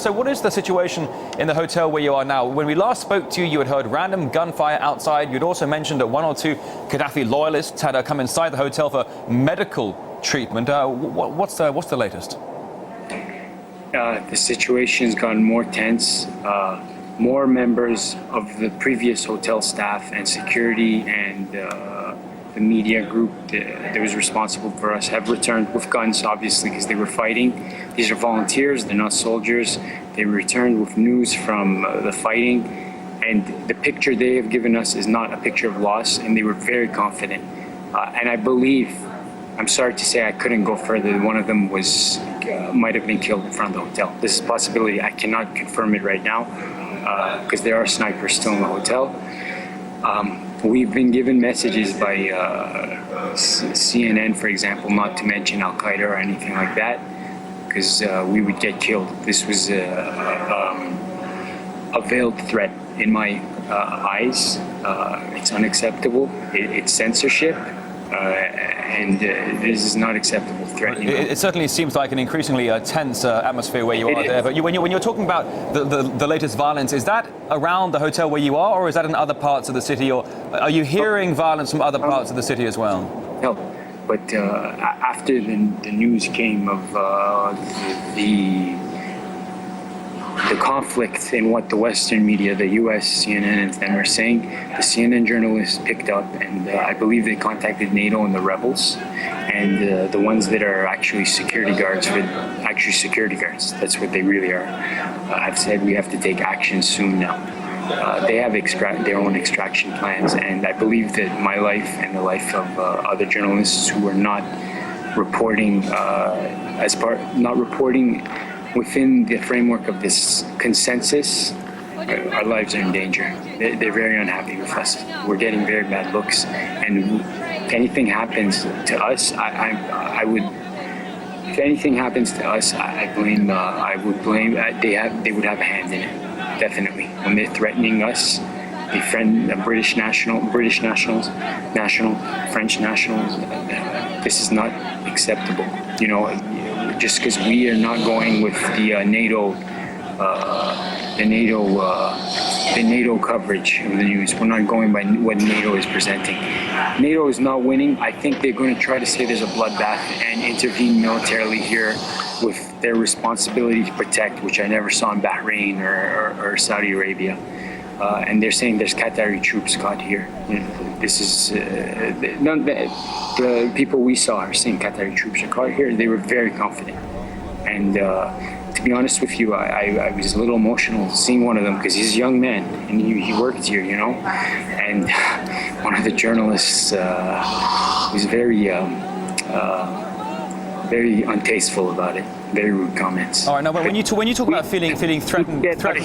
So what is the situation in the hotel where you are now? When we last spoke to you, you had heard random gunfire outside. You'd also mentioned that 1 or 2 Gaddafi loyalists had come inside the hotel for medical treatment. What's the latest? The situation's gotten more tense. More members of the previous hotel staff and security and the media group that was responsible for us have returned with guns, obviously, because they were fighting. These are volunteers, they're not soldiers. They returned with news from the fighting, and the picture they have given us is not a picture of loss, and they were very confident. And I believe, I'm sorry to say I couldn't go further, one of them might have been killed in front of the hotel. This is a possibility. I cannot confirm it right now because there are snipers still in the hotel. We've been given messages by CNN, for example, not to mention Al-Qaeda or anything like that, because we would get killed. This was a veiled threat in my eyes. It's unacceptable. It's censorship. And this is not acceptable threat. It certainly seems like an increasingly tense atmosphere where you are there. But when you're talking about the latest violence, is that around the hotel where you are, or is that in other parts of the city, or are you hearing violence from other parts of the city as well? No, but after the news came of the conflict in what the Western media, the U.S. CNN and them are saying, the CNN journalists picked up, and I believe they contacted NATO and the rebels, and the ones that are actually security guards, that's what they really are. I've said we have to take action soon now. They have their own extraction plans, and I believe that my life and the life of other journalists who are not reporting within the framework of this consensus, our lives are in danger. They're very unhappy with us. We're getting very bad looks, and if anything happens to us, I would. If anything happens to us, I would blame. They would have a hand in it, definitely. When they're threatening us, they threaten British nationals, French nationals. This is not acceptable. You know, just because we are not going with the NATO coverage of the news. We're not going by what NATO is presenting. NATO is not winning. I think they're going to try to say there's a bloodbath and intervene militarily here with their responsibility to protect, which I never saw in Bahrain or Saudi Arabia. And they're saying there's Qatari troops caught here. You know, this is the people we saw are saying Qatari troops are caught here. They were very confident. And to be honest with you, I was a little emotional seeing one of them because he's a young man and he worked here, you know. And one of the journalists was very untasteful about it. Very rude comments. All right, now when you talk about feeling threatened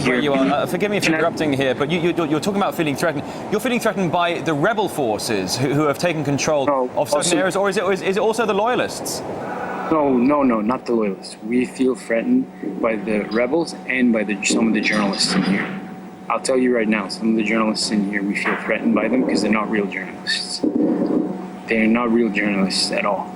where you are, forgive me if interrupting here, but you're talking about feeling threatened. You're feeling threatened by the rebel forces who have taken control of certain areas, or is it also the loyalists? No, not the loyalists. We feel threatened by the rebels and by some of the journalists in here. I'll tell you right now, some of the journalists in here, we feel threatened by them because they're not real journalists. They're not real journalists at all.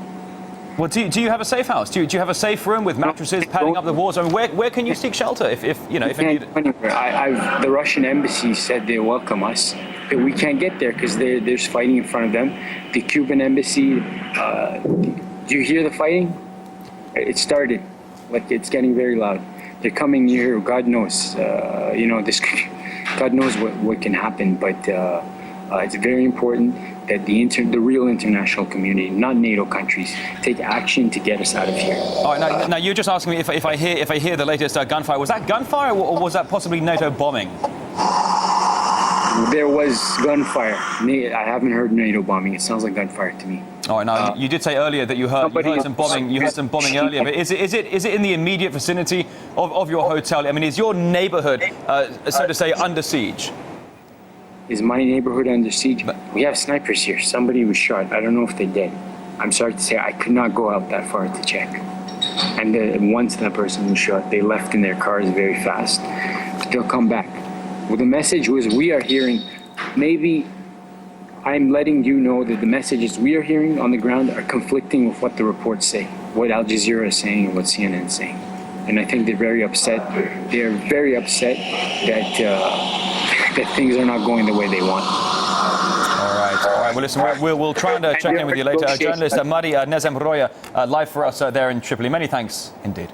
Well, do you have a safe house? Do you have a safe room with mattresses padding up the walls? I mean, where can you seek shelter if you know if you need it? The Russian embassy said they welcome us, but we can't get there because there's fighting in front of them. The Cuban embassy, do you hear the fighting? It started, like it's getting very loud. They're coming near. God knows, you know, God knows what can happen, but it's very important that the real international community, not NATO countries, take action to get us out of here. All right, now you're just asking me if I hear the latest gunfire. Was that gunfire or was that possibly NATO bombing? There was gunfire. I haven't heard NATO bombing. It sounds like gunfire to me. All right, now you did say earlier that you heard some bombing. You heard some bombing earlier, but is it in the immediate vicinity of your hotel? I mean, is your neighborhood, so to say, under siege? Is my neighborhood under siege? We have snipers here. Somebody was shot. I don't know if they're dead. I'm sorry to say I could not go out that far to check. And once that person was shot, they left in their cars very fast. But they'll come back. Well, the message was we are hearing, maybe I'm letting you know that the messages we are hearing on the ground are conflicting with what the reports say, what Al Jazeera is saying and what CNN is saying. and I think they're very upset. They're very upset that that things are not going the way they want. All right. Well, listen, we'll try and check in with you later. Journalist Mahdi Nazemroaya live for us there in Tripoli. Many thanks indeed.